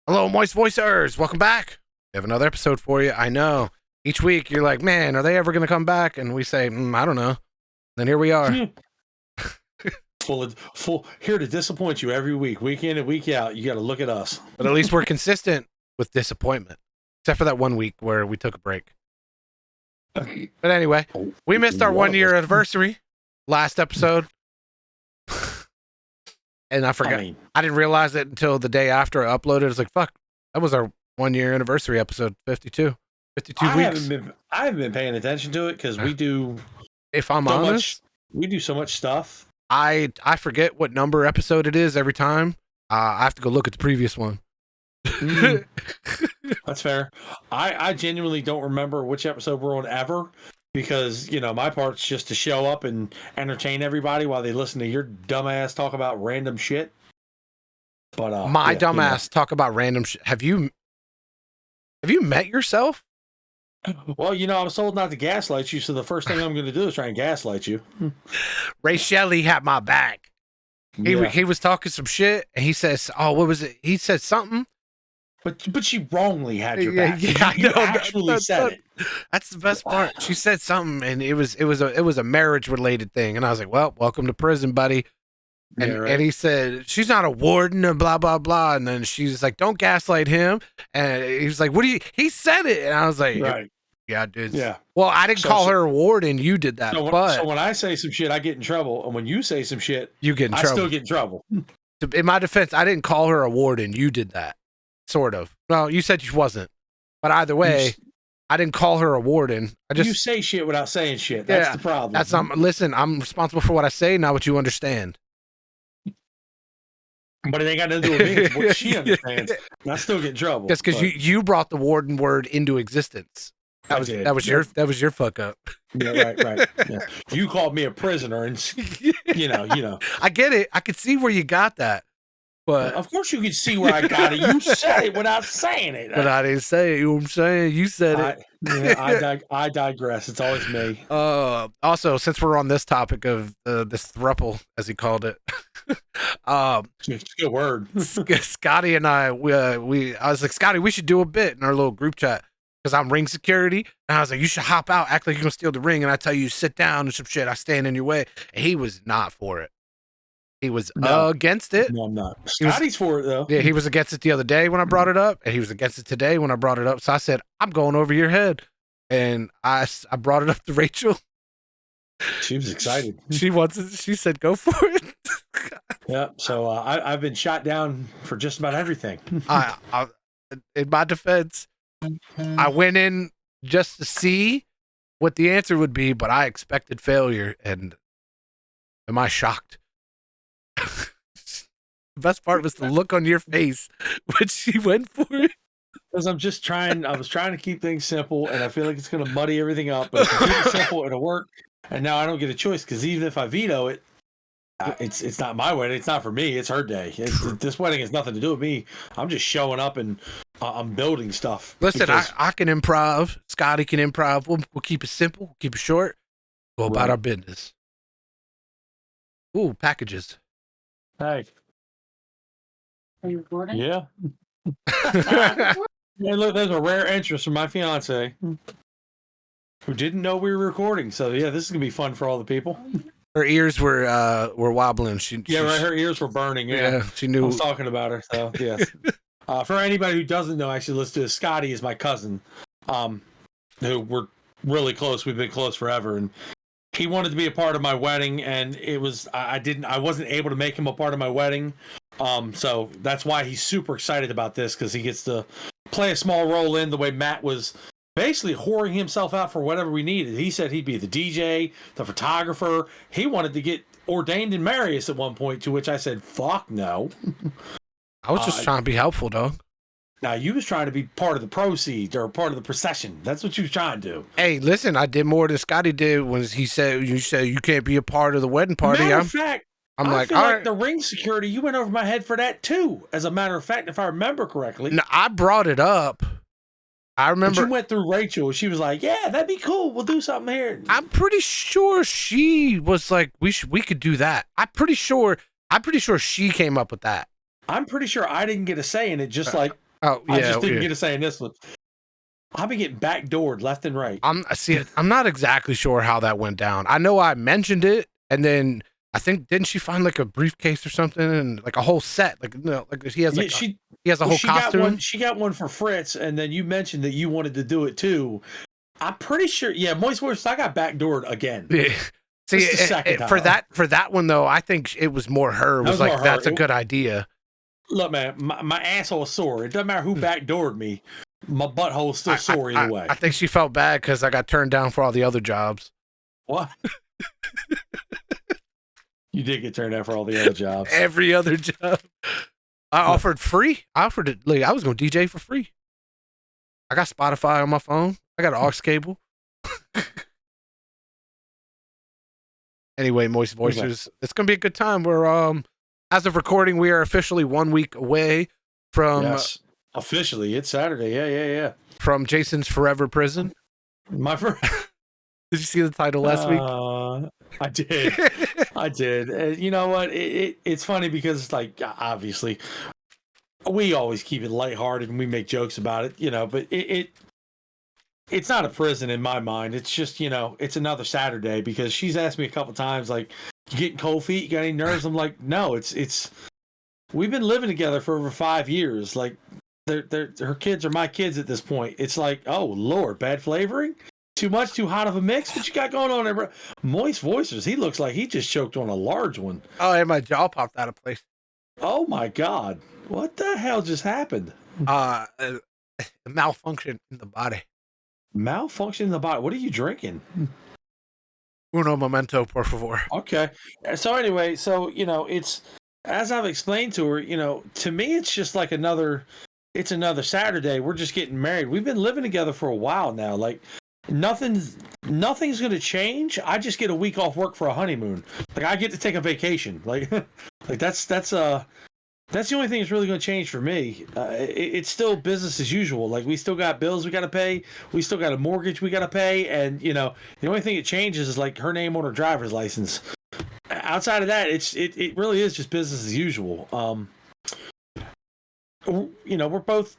Hello, Moist Voicers. Welcome back. We have another episode for you. I know. Each week you're like, man, are they ever going to come back? And we say, I don't know. Then here we are. full here to disappoint you every week in and week out. You got to look at us. But at least we're consistent with disappointment. Except for that 1 week where we took a break. But anyway, we missed our 1 year anniversary last episode. And I forgot. I didn't realize it until the day after I uploaded. I was like, fuck, that was our 1 year anniversary episode, 52. 52 weeks. I haven't been paying attention to it because we do. If I'm honest, we do so much stuff. I forget what number episode it is every time. I have to go look at the previous one. That's fair. I genuinely don't remember which episode we're on ever because, you know, my part's just to show up and entertain everybody while they listen to your dumbass talk about random shit. But my dumbass talk about random shit. Have you met yourself? Well, you know, I was told not to gaslight you, so the first thing I'm going to do is try and gaslight you. Rayshelly had my back. He was talking some shit, and he says, "Oh, what was it?" He said something, but she wrongly had your back. Yeah, you actually said it. That's the best part. She said something, and it was a marriage related thing, and I was like, "Well, welcome to prison, buddy." And, and he said, she's not a warden and blah, blah, blah. And then she's like, don't gaslight him. And he was like, he said it. And I was like, right. Yeah, dude. Yeah. Well, I didn't call her a warden. You did that. So when I say some shit, I get in trouble. And when you say some shit, you get in trouble. I still get in trouble. In my defense, I didn't call her a warden. You did that. Sort of. Well, you said she wasn't. But either way, I didn't call her a warden. You say shit without saying shit. That's the problem. Listen, I'm responsible for what I say, not what you understand. But it ain't got nothing to do with me. It's what she understands. And I still get in trouble. Just because you brought the warden word into existence. That was your fuck up. Yeah, right. Yeah. You called me a prisoner, and you know. I get it. I could see where you got that, but of course you can see where I got it. You said it without saying it. But I didn't say it. You know what I'm saying? You said it. I digress. It's always me. Also, since we're on this topic of this throuple, as he called it, it's a good word. Scotty and I was like, Scotty, we should do a bit in our little group chat because I'm ring security, and I was like, you should hop out, act like you're gonna steal the ring, and I tell you sit down and some shit. I stand in your way, and he was not for it. He was against it. No, I'm not. Scotty's for it though. Yeah, he was against it the other day when I brought it up, and he was against it today when I brought it up. So I said, I'm going over your head, and I brought it up to Rachel. She was excited. She wants it. She said, "Go for it." Yeah. So I've been shot down for just about everything. In my defense, I went in just to see what the answer would be, but I expected failure. And am I shocked? The best part was the look on your face when she went for it. Because I was trying to keep things simple, and I feel like it's going to muddy everything up. But if I keep it simple, it'll work. And now I don't get a choice because even if I veto it, it's not my wedding. It's not for me. It's her day. This wedding has nothing to do with me. I'm just showing up and I'm building stuff. Listen, I can improv. Scotty can improv. We'll keep it simple. We'll keep it short. Go about our business. Ooh, packages. Hey. Are you recording? Yeah. Hey, look, there's a rare interest from my fiance who didn't know we were recording. So yeah, this is gonna be fun for all the people. Her ears were wobbling. Her ears were burning. Yeah, she knew. I was talking about her. So yes. For anybody who doesn't know, actually, let's do it. Scotty is my cousin. Who we're really close. We've been close forever, and he wanted to be a part of my wedding, and I wasn't able to make him a part of my wedding. So that's why he's super excited about this because he gets to play a small role in the way Matt was basically whoring himself out for whatever we needed. He said he'd be the DJ, the photographer. He wanted to get ordained and marry us at one point, to which I said, fuck no. I was just trying to be helpful, dog. Now, you was trying to be part of the proceeds or part of the procession. That's what you was trying to do. Hey, listen, I did more than Scotty did when he said, you can't be a part of the wedding party. Matter of fact, I'm I like, feel all like right. the ring security, you went over my head for that too. As a matter of fact, if I remember correctly. No, I brought it up. I remember. But you went through Rachel. She was like, yeah, that'd be cool. We'll do something here. I'm pretty sure she was like, we could do that. I'm pretty sure she came up with that. I'm pretty sure I didn't get a say in it, just like Oh yeah, I just didn't get to say in this one. I've been getting backdoored left and right. I'm not exactly sure how that went down. I know I mentioned it, and then I think didn't she find like a briefcase or something and like a whole set? Like like he has like he has a whole costume. She got one for Fritz, and then you mentioned that you wanted to do it too. I'm pretty sure. Yeah, Moist Voice. I got backdoored again. Yeah. See, for that one though, I think it was more her. It was like that's a good idea. Look, man, my asshole is sore. It doesn't matter who backdoored me. My butthole is still sore either way. I think she felt bad because I got turned down for all the other jobs. What? You did get turned down for all the other jobs. Every other job. I offered free. I offered it. Like, I was going to DJ for free. I got Spotify on my phone. I got an aux cable. Anyway, Moist Voicers, it's going to be a good time. We're as of recording, we are officially 1 week away from. Yes. Officially, it's Saturday. Yeah. From Jayson's Forever Prison. My first. Did you see the title last week? I did. I did. You know what? It's funny because, like, obviously, we always keep it lighthearted and we make jokes about it, you know. But it's not a prison in my mind. It's just, you know, it's another Saturday because she's asked me a couple times, like, you getting cold feet? You got any nerves? I'm like, no. It's. We've been living together for over 5 years. Like. Her kids are my kids at this point. It's like, oh Lord, bad flavoring, too much, too hot of a mix. What you got going on there, bro? Moist Voicers. He looks like he just choked on a large one. Oh, and my jaw popped out of place. Oh my God, what the hell just happened? Malfunction in the body. Malfunction in the body. What are you drinking? Uno momento, por favor. Okay. So anyway, so you know, it's as I've explained to her. You know, to me, it's just like another. It's another Saturday. We're just getting married. We've been living together for a while now. Like nothing's going to change. I just get a week off work for a honeymoon. Like I get to take a vacation. Like that's the only thing that's really going to change for me. It's still business as usual. Like we still got bills we got to pay. We still got a mortgage we got to pay. And you know, the only thing that changes is like her name on her driver's license. Outside of that, it really is just business as usual. You know, we're both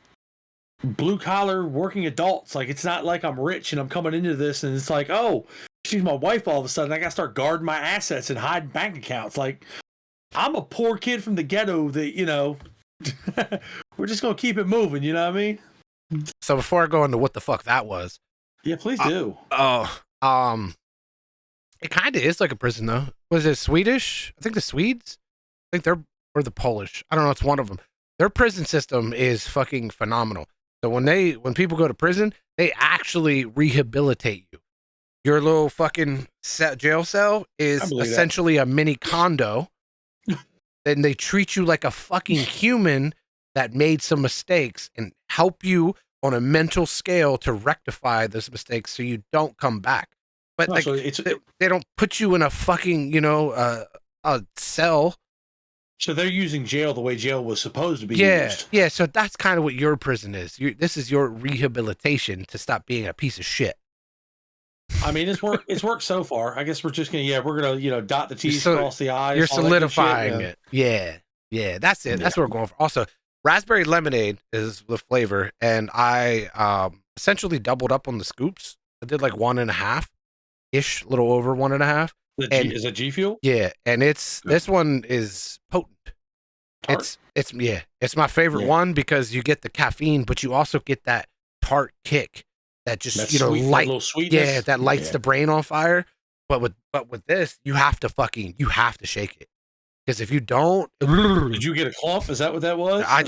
blue collar working adults. Like it's not like I'm rich and I'm coming into this and it's like, oh, she's my wife all of a sudden. I gotta start guarding my assets and hide bank accounts. Like I'm a poor kid from the ghetto that, you know, we're just gonna keep it moving, you know what I mean? So before I go into what the fuck that was. Yeah, please do. It kind of is like a prison though. Was it Swedish? I think the Swedes. I think they're or the Polish. I don't know. It's one of them. Their prison system is fucking phenomenal. So when people go to prison, they actually rehabilitate you. Your little fucking jail cell is essentially a mini condo. Then they treat you like a fucking human that made some mistakes and help you on a mental scale to rectify those mistakes so you don't come back. But like, so they don't put you in a fucking, you know, a cell. So they're using jail the way jail was supposed to be used. Yeah. So that's kind of what your prison is. This is your rehabilitation to stop being a piece of shit. I mean, it's worked so far. I guess we're just gonna, you know, dot the T's, cross the I's. You're solidifying it. Yeah. That's it. That's what we're going for. Also, raspberry lemonade is the flavor, and I essentially doubled up on the scoops. I did like 1.5-ish, a little over 1.5. Is it G Fuel? Yeah, and this one is potent. Tart? It's my favorite one because you get the caffeine, but you also get that tart kick that just that's you know sweet, light. That sweetness. That lights the brain on fire. But with this, you have to shake it because if you don't, did you get a clump? Is that what that was? I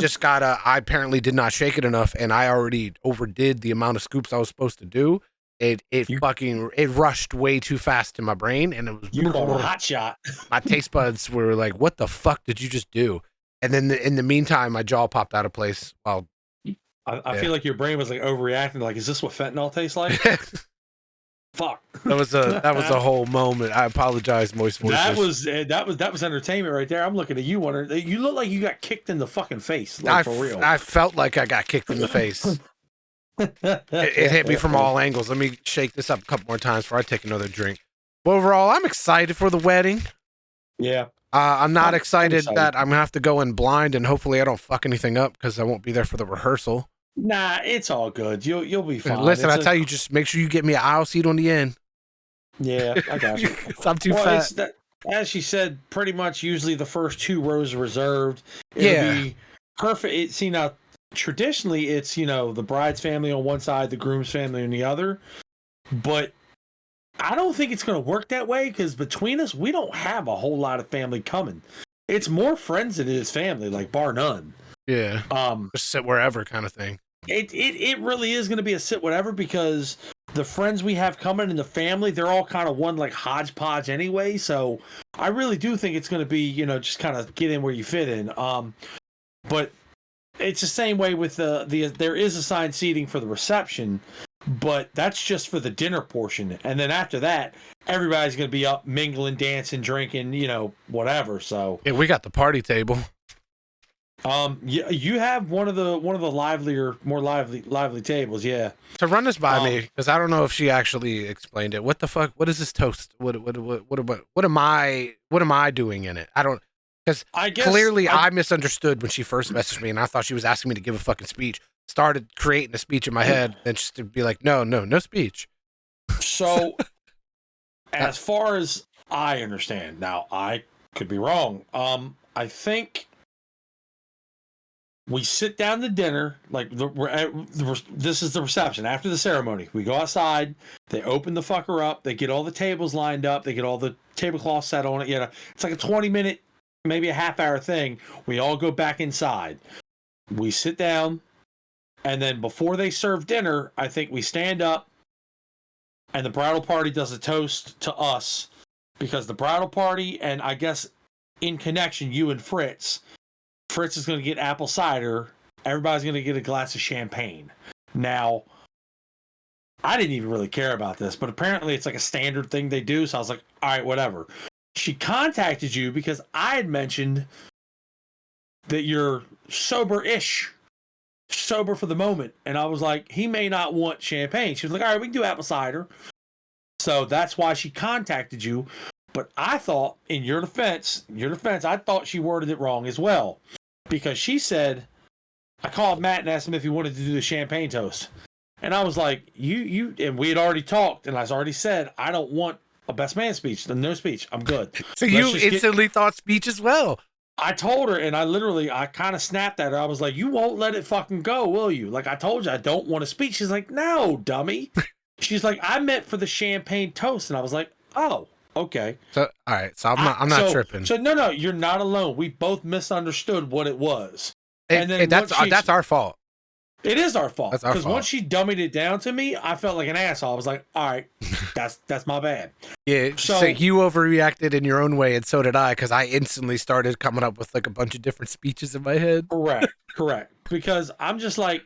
apparently did not shake it enough, and I already overdid the amount of scoops I was supposed to do. It rushed way too fast to my brain, and it was a hot shot. My taste buds were like, "What the fuck did you just do?" And then in the meantime, my jaw popped out of place. Well, I feel like your brain was like overreacting. Like, is this what fentanyl tastes like? Fuck. That was a whole moment. I apologize, Moist Voices. That was entertainment right there. I'm looking at you, wondering. You look like you got kicked in the fucking face. Like, for real. I felt like I got kicked in the face. It hit me from all angles. Let me shake this up a couple more times before I take another drink. But overall, I'm excited for the wedding. Yeah. I'm not excited that I'm gonna have to go in blind, and hopefully I don't fuck anything up because I won't be there for the rehearsal. Nah, it's all good. You'll be fine. Listen, I tell you, just make sure you get me an aisle seat on the end. Yeah, I got you. I'm too fat. As she said, pretty much usually the first 2 rows are reserved. It'll be perfect. Now, traditionally, it's, the bride's family on one side, the groom's family on the other. But I don't think it's going to work that way because between us, we don't have a whole lot of family coming. It's more friends than it is family, like bar none. Yeah. Just sit wherever kind of thing. It really is going to be a sit whatever because the friends we have coming in the family, they're all kind of one like hodgepodge anyway. So I really do think it's going to be, just kind of get in where you fit in. But it's the same way with there is assigned seating for the reception, but that's just for the dinner portion. And then after that, everybody's going to be up mingling, dancing, drinking, whatever. So yeah, we got the party table. Yeah, you have one of the more lively tables. Yeah. So run this by me because I don't know if she actually explained it. What the fuck? What is this toast? What am I doing in it? I don't, because clearly I misunderstood when she first messaged me and I thought she was asking me to give a fucking speech. Started creating a speech in my head and just to be like, no speech. So, as far as I understand, now I could be wrong. I think. We sit down to dinner, this is the reception. After the ceremony, we go outside, they open the fucker up, they get all the tables lined up, they get all the tablecloths set on it. It's like a 20-minute, maybe a half-hour thing. We all go back inside. We sit down, and then before they serve dinner, I think we stand up, and the bridal party does a toast to us, because the bridal party, and I guess in connection, you and Fritz is going to get apple cider. Everybody's going to get a glass of champagne. Now, I didn't even really care about this, but apparently it's like a standard thing they do. So I was like, all right, whatever. She contacted you because I had mentioned that you're sober-ish, sober for the moment. And I was like, he may not want champagne. She was like, all right, we can do apple cider. So that's why she contacted you. But I thought, in your defense, I thought she worded it wrong as well. Because she said, I called Matt and asked him if he wanted to do the champagne toast. And I was like, you, and we had already talked, and I already said, I don't want a best man speech. No speech. I'm good. So you instantly thought speech as well. I told her, and I kind of snapped at her. I was like, you won't let it fucking go, will you? Like, I told you, I don't want a speech. She's like, no, dummy. She's like, I meant for the champagne toast. And I was like, oh. Okay. So all right. So I'm not tripping. So no, you're not alone. We both misunderstood what it was. And then that's our fault. It is our fault. That's our fault. Because once she dummied it down to me, I felt like an asshole. I was like, all right, that's my bad. Yeah. So you overreacted in your own way, and so did I, because I instantly started coming up with like a bunch of different speeches in my head. Correct. Because I'm just like,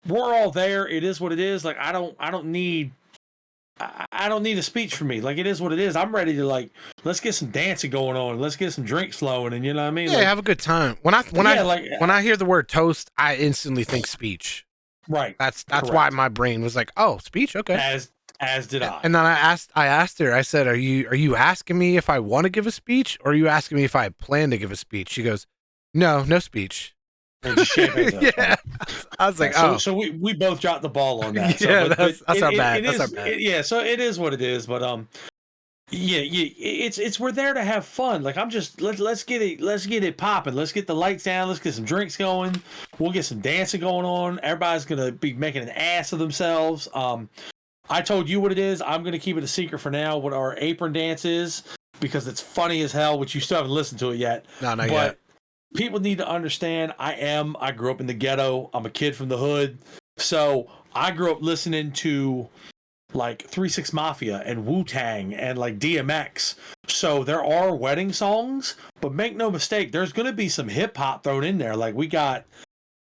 we're all there. It is what it is. Like I don't need a speech for me. Like, it is what it is. I'm ready to, let's get some dancing going on. Let's get some drinks flowing, and you know what I mean? Yeah, have a good time. When I hear the word toast, I instantly think speech. Right. That's why my brain was like, oh, speech, okay. As did I. And then I asked her, I said, are you asking me if I want to give a speech, or are you asking me if I plan to give a speech? She goes, no speech. Yeah, I was like, so we both dropped the ball on that. Yeah, that's our bad. That's our bad. Yeah, so it is what it is. But it's we're there to have fun. Like I'm just let's get it popping. Let's get the lights down. Let's get some drinks going. We'll get some dancing going on. Everybody's gonna be making an ass of themselves. I told you what it is. I'm gonna keep it a secret for now. What our apron dance is, because it's funny as hell. Which you still haven't listened to it yet. No, not yet. People need to understand I grew up in the ghetto. I'm a kid from the hood. So I grew up listening to like 3 6 Mafia and Wu-Tang and like DMX. So there are wedding songs, but make no mistake, there's going to be some hip hop thrown in there. Like we got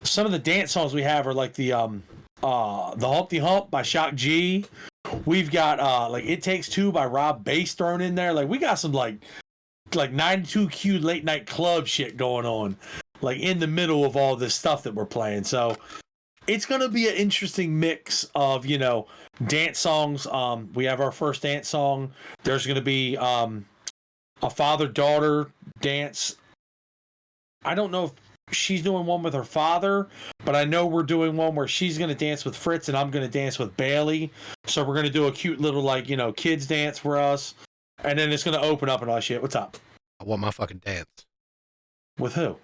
some of the dance songs we have are like the Humpty Hump by Shock G. We've got like It Takes Two by Rob Bass thrown in there. Like we got some like 92Q late night club shit going on, like in the middle of all this stuff that we're playing. So it's going to be an interesting mix of, dance songs. We have our first dance song. There's going to be a father-daughter dance. I don't know if she's doing one with her father, but I know we're doing one where she's going to dance with Fritz and I'm going to dance with Bailey. So we're going to do a cute little, like, you know, kids dance for us. And then it's going to open up and all shit. What's up? I want my fucking dance. With who?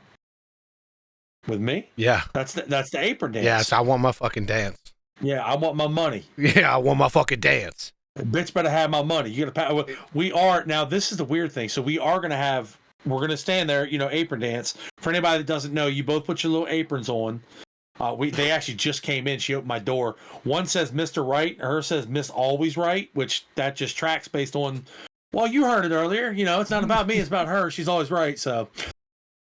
With me? Yeah. That's the apron dance. Yes, I want my fucking dance. Yeah, I want my money. Yeah, I want my fucking dance. Bitch better have my money. You gotta pay. We are now. This is the weird thing. So we are gonna have. We're gonna stand there. You know, apron dance. For anybody that doesn't know, you both put your little aprons on. They actually just came in. She opened my door. One says Mr. Right, and her says Miss Always Right, which that just tracks based on. Well, you heard it earlier. You know, it's not about me. It's about her. She's always right. So,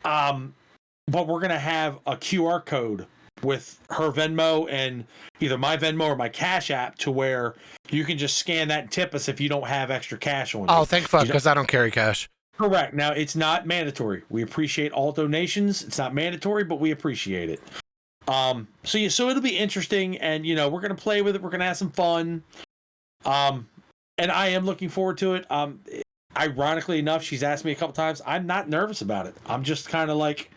but we're gonna have a QR code with her Venmo and either my Venmo or my Cash App to where you can just scan that and tip us if you don't have extra cash on you. Oh, thank fuck, because I don't carry cash. Correct. Now, it's not mandatory. We appreciate all donations. It's not mandatory, but we appreciate it. So it'll be interesting, and, you know, we're going to play with it. We're going to have some fun. And I am looking forward to it. Ironically enough, she's asked me a couple times. I'm not nervous about it. I'm just kind of like,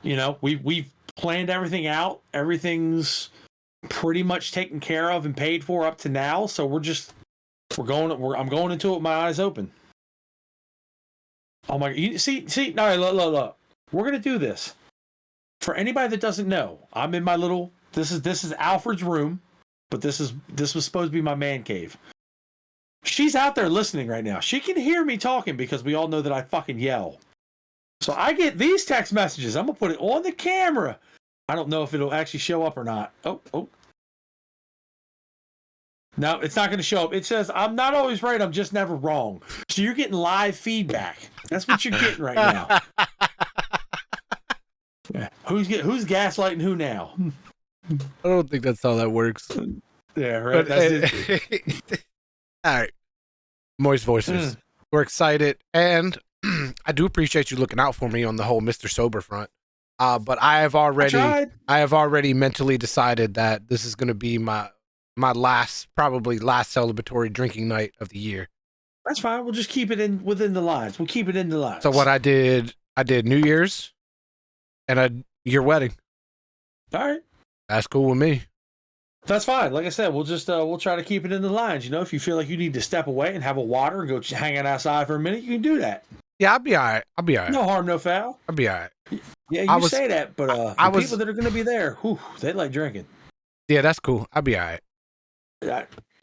you know, we've planned everything out. Everything's pretty much taken care of and paid for up to now. So I'm going into it with my eyes open. Oh my! See. All right, look. We're gonna do this. For anybody that doesn't know, I'm in my little. This is Alfred's room, but this was supposed to be my man cave. She's out there listening right now. She can hear me talking because we all know that I fucking yell. So I get these text messages. I'm gonna put it on the camera. I don't know if it'll actually show up or not. Oh. No, it's not going to show up. It says, I'm not always right. I'm just never wrong. So you're getting live feedback. That's what you're getting right now. Yeah. Who's gaslighting who now? I don't think that's how that works. Yeah, right. That's it. All right. Moist voices. We're excited. And I do appreciate you looking out for me on the whole Mr. Sober front. But I have already mentally decided that this is going to be my probably last celebratory drinking night of the year. That's fine. We'll just keep it within the lines. We'll keep it in the lines. So what I did New Year's and your wedding. All right. That's cool with me. That's fine. Like I said, we'll just we'll try to keep it in the lines. You know, if you feel like you need to step away and have a water and go hang out outside for a minute, you can do that. Yeah, I'll be all right. No harm, no foul. I'll be all right. Yeah, you say that, but the people that are going to be there, they like drinking. Yeah, that's cool. I'll be all right.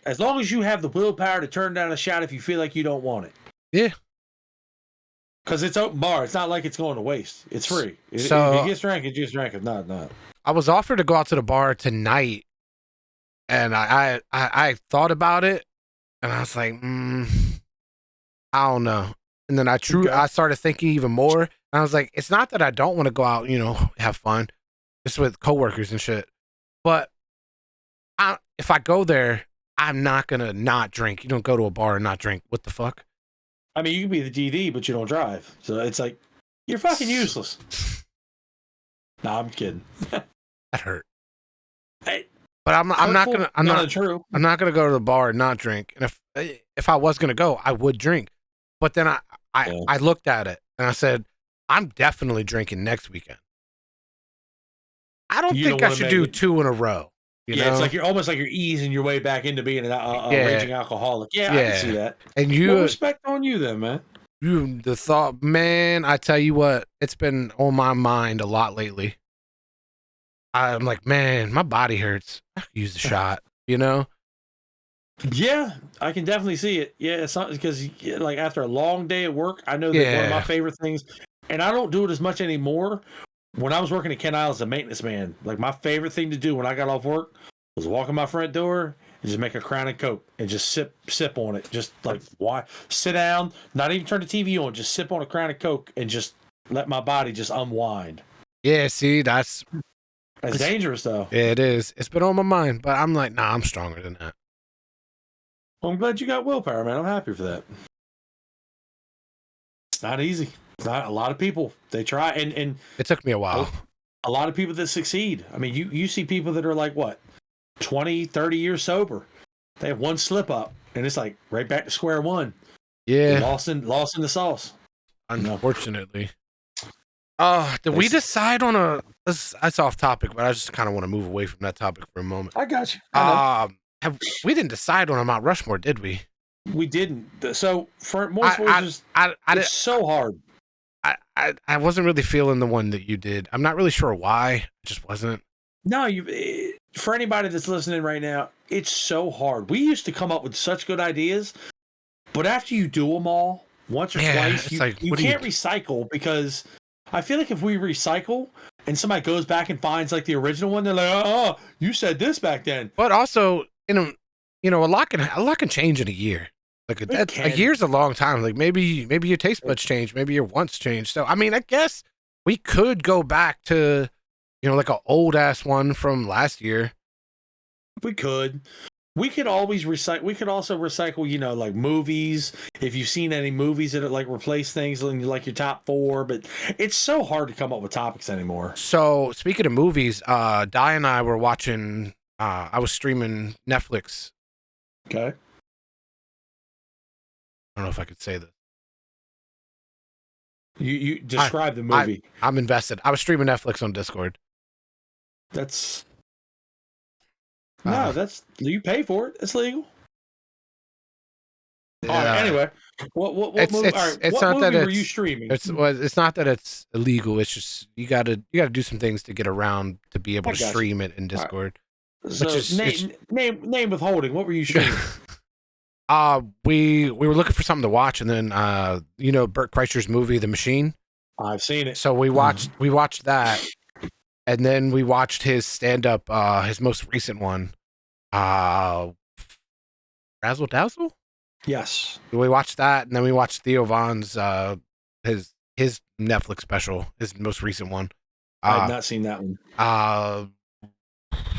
As long as you have the willpower to turn down a shot if you feel like you don't want it. Yeah. Because it's open bar. It's not like it's going to waste. It's free. So, if you get drank, you just drink it. Not. I was offered to go out to the bar tonight, and I thought about it, and I was like, I don't know. And then I started thinking even more, and I was like, it's not that I don't want to go out, you know, have fun, just with coworkers and shit, but if I go there, I'm not gonna not drink. You don't go to a bar and not drink. What the fuck? I mean, you can be the DD, but you don't drive. So it's like, you're fucking useless. Nah, I'm kidding. That hurt. Hey, but I'm not gonna go to the bar and not drink. And if I was gonna go, I would drink. But then I looked at it and I said, I'm definitely drinking next weekend. I don't think I should do 2 in a row. You know? It's like you're almost like you're easing your way back into being a raging alcoholic. Yeah, I can see that. And you respect on you then, man. The thought, man, I tell you what, it's been on my mind a lot lately. I'm like, man, my body hurts. I could use a shot, you know? Yeah, I can definitely see it. Yeah, it's not because like after a long day at work, I know that one of my favorite things, and I don't do it as much anymore. When I was working at Ken Isle as a maintenance man, like my favorite thing to do when I got off work was walk in my front door and just make a Crown and Coke and just sip on it. Just like sit down, not even turn the TV on, just sip on a Crown and Coke and just let my body just unwind. Yeah, see, that's dangerous though. Yeah, it is. It's been on my mind, but I'm like, nah, I'm stronger than that. Well, I'm glad you got willpower, man. I'm happy for that. It's not easy. It's not a lot of people. They try, and it took me a while. A lot of people that succeed. I mean, you see people that are like, what, 20, 30 years sober. They have one slip up, and it's like right back to square one. Yeah. Lost in the sauce. Unfortunately. Did we decide on a? That's off topic, but I just kind of want to move away from that topic for a moment. I got you. We didn't decide on a Mount Rushmore, did we? We didn't. So for most voices, it's so hard. I wasn't really feeling the one that you did. I'm not really sure why. I just wasn't. No, for anybody that's listening right now, it's so hard. We used to come up with such good ideas, but after you do them all once or twice, you can't recycle, because I feel like if we recycle and somebody goes back and finds like the original one, they're like, "Oh, you said this back then." But also, a lot can change in a year. Like a year's a long time. Like maybe your taste buds change, maybe your wants change. So I mean, I guess we could go back to, like an old ass one from last year. We could. We could always recycle. We could also recycle, like movies. If you've seen any movies that like replace things like your top 4, but it's so hard to come up with topics anymore. So speaking of movies, Di and I were watching. I was streaming Netflix. Okay. I don't know if I could say this. You describe the movie. I'm invested. I was streaming Netflix on Discord. That's you pay for it. It's legal. All right, anyway, what movie? What movie were you streaming? It's not that it's illegal. It's just you got to do some things to get around to be able to stream it in Discord. Right. So name withholding. What were you streaming? We were looking for something to watch, and then Bert Kreischer's movie The Machine. I've seen it. So we watched that, and then we watched his stand-up, his most recent one, Razzle Dazzle. Yes, we watched that, and then we watched Theo Von's his Netflix special, his most recent one. I have not seen that one.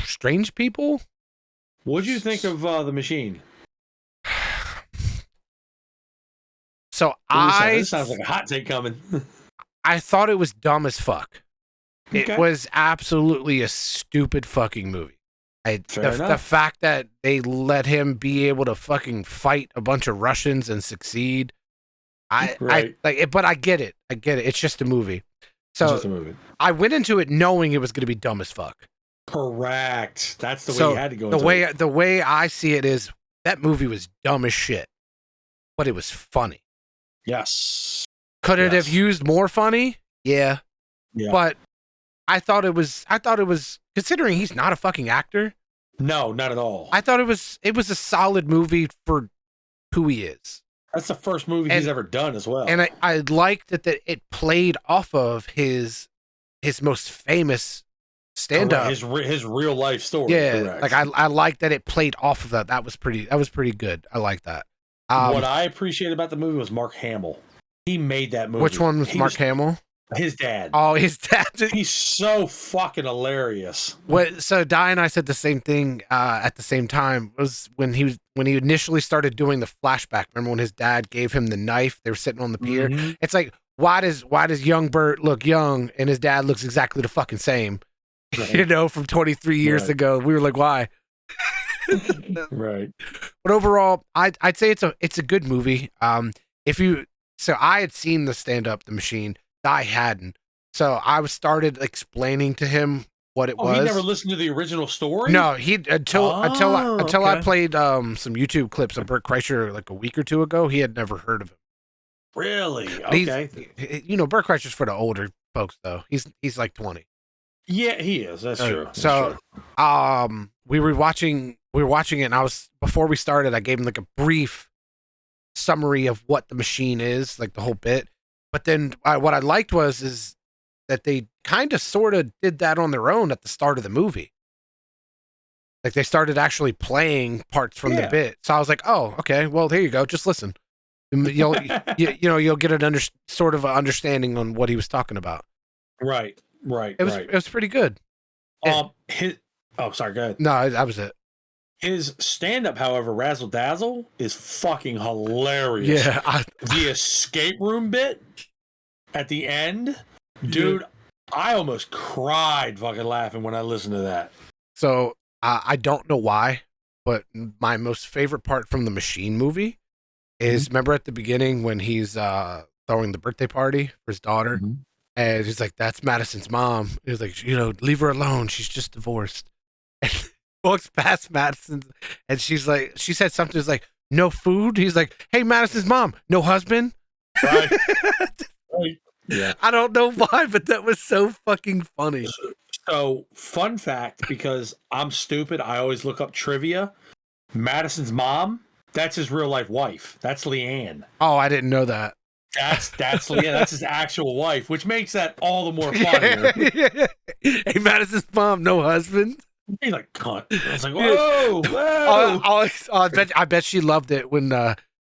Strange People. What'd you think of The Machine? So this sounds like a hot take coming. I thought it was dumb as fuck. Okay. It was absolutely a stupid fucking movie. The fact that they let him be able to fucking fight a bunch of Russians and succeed. But I get it. It's just a movie. So I went into it knowing it was going to be dumb as fuck. Correct. That's the way you had to go. The way I see it is that movie was dumb as shit, but it was funny. Yes. Could it have used more funny? Yeah. But I thought it was considering he's not a fucking actor. No, not at all. I thought it was a solid movie for who he is. That's the first movie he's ever done as well. And I liked that it played off of his most famous stand-up. His real life story. Yeah. Correct. Like I liked that it played off of that. That was pretty good. I like that. What I appreciated about the movie was Mark Hamill. He made that movie. Which one was Mark Hamill? His dad. Oh, his dad. He's so fucking hilarious. So Di and I said the same thing at the same time. It was when he initially started doing the flashback. Remember when his dad gave him the knife? They were sitting on the pier. Mm-hmm. It's like, why does young Bert look young and his dad looks exactly the fucking same? Right. From 23 years ago. We were like, why? Right. But overall, I'd say it's a good movie. So I had seen the stand-up, The Machine. I hadn't. So I started explaining to him what it was. He never listened to the original story? No, until I played some YouTube clips of Bert Kreischer like a week or two ago, he had never heard of him. Really? Okay. Bert Kreischer's for the older folks though. He's like 20. Yeah, he is. That's true. So we were watching it, and before we started, I gave him like a brief summary of what The Machine is, like the whole bit. But then what I liked is that they kind of sort of did that on their own at the start of the movie. Like they started actually playing parts from the bit. So I was like, oh, okay, well, here you go. Just listen. You'll get an sort of an understanding on what he was talking about. Right. It was pretty good. Sorry, go ahead. No, that was it. His stand-up, however, Razzle Dazzle, is fucking hilarious. Yeah. The escape room bit at the end, dude, I almost cried fucking laughing when I listened to that. So, I don't know why, but my most favorite part from the Machine movie is remember at the beginning when he's throwing the birthday party for his daughter, and he's like, "That's Madison's mom." He was like, "Leave her alone. She's just divorced." And walks past Madison, and she said something. It's like, "No food." He's like, "Hey, Madison's mom, no husband." Right. Yeah. I don't know why, but that was so fucking funny. So, fun fact, because I'm stupid, I always look up trivia. Madison's mom, that's his real life wife. That's Leanne. Oh, I didn't know that. That's Leanne. That's his actual wife, which makes that all the more funnier. Hey, Madison's mom, no husband. He's like, cunt. I was like, whoa. I bet she loved it when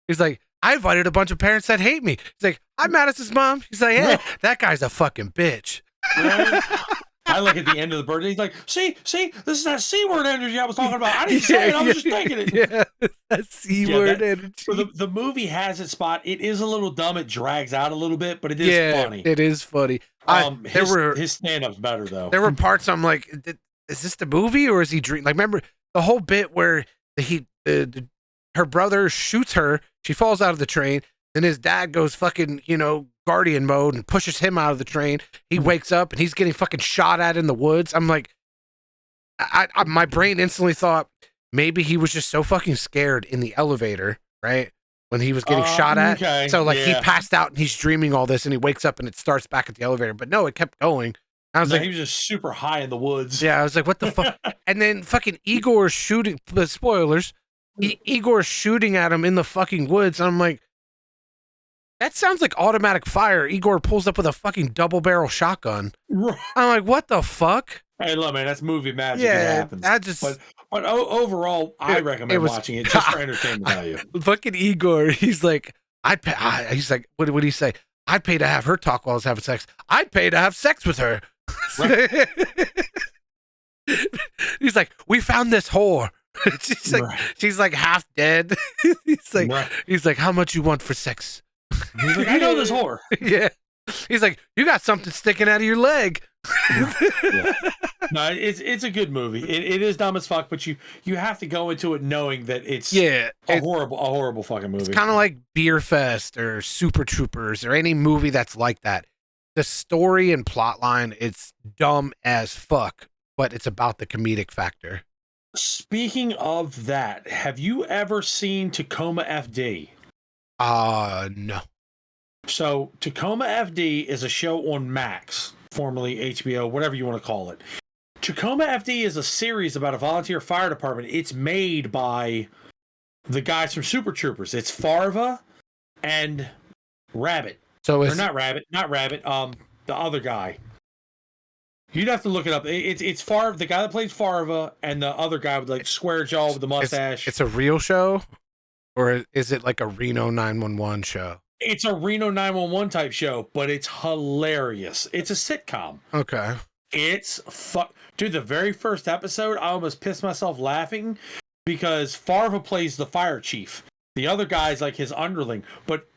he's like, "I invited a bunch of parents that hate me." He's like, "I'm Madison's mom." He's like, "Yeah, that guy's a fucking bitch." Right? I look at the end of the birthday. He's like, see, this is that C-word energy I was talking about. I didn't say it. I was just thinking it. Yeah, that C-word energy. So the movie has its spot. It is a little dumb. It drags out a little bit, but it is funny. It is funny. His stand-up's better, though. There were parts I'm like, is this the movie or is he dreaming? Like, remember the whole bit where her brother shoots her. She falls out of the train. Then his dad goes fucking, guardian mode and pushes him out of the train. He wakes up and he's getting fucking shot at in the woods. I'm like, my brain instantly thought maybe he was just so fucking scared in the elevator, right? When he was getting shot at. Okay. So he passed out and he's dreaming all this and he wakes up and it starts back at the elevator. But no, it kept going. I was like, he was just super high in the woods. Yeah, I was like, what the fuck? And then fucking Igor shooting, spoilers, Igor shooting at him in the fucking woods. And I'm like, that sounds like automatic fire. Igor pulls up with a fucking double barrel shotgun. I'm like, what the fuck? Hey, look, man, that's movie magic. Yeah, it happens. I just. But overall, I recommend watching it just for entertainment value. Fucking Igor, he's like, he's like, what did he say? I'd pay to have her talk while I was having sex. I'd pay to have sex with her. Right. He's like, we found this whore. She's like half dead. He's like, how much you want for sex? He's like, I know this whore. Yeah. He's like, you got something sticking out of your leg. Yeah. No, it's a good movie. It is dumb as fuck, but you have to go into it knowing that it's a horrible fucking movie. It's kind of like Beer Fest or Super Troopers or any movie that's like that. The story and plot line, it's dumb as fuck, but it's about the comedic factor. Speaking of that, have you ever seen Tacoma FD? No. So Tacoma FD is a show on Max, formerly HBO, whatever you want to call it. Tacoma FD is a series about a volunteer fire department. It's made by the guys from Super Troopers. It's Farva and Rabbit. Not Rabbit. The other guy. You'd have to look it up. It's Farva, the guy that plays Farva, and the other guy with like square jaw with the mustache. It's a real show, or is it like a Reno 911 show? It's a Reno 911 type show, but it's hilarious. It's a sitcom. Okay. It's dude. The very first episode, I almost pissed myself laughing because Farva plays the fire chief. The other guy's like his underling, but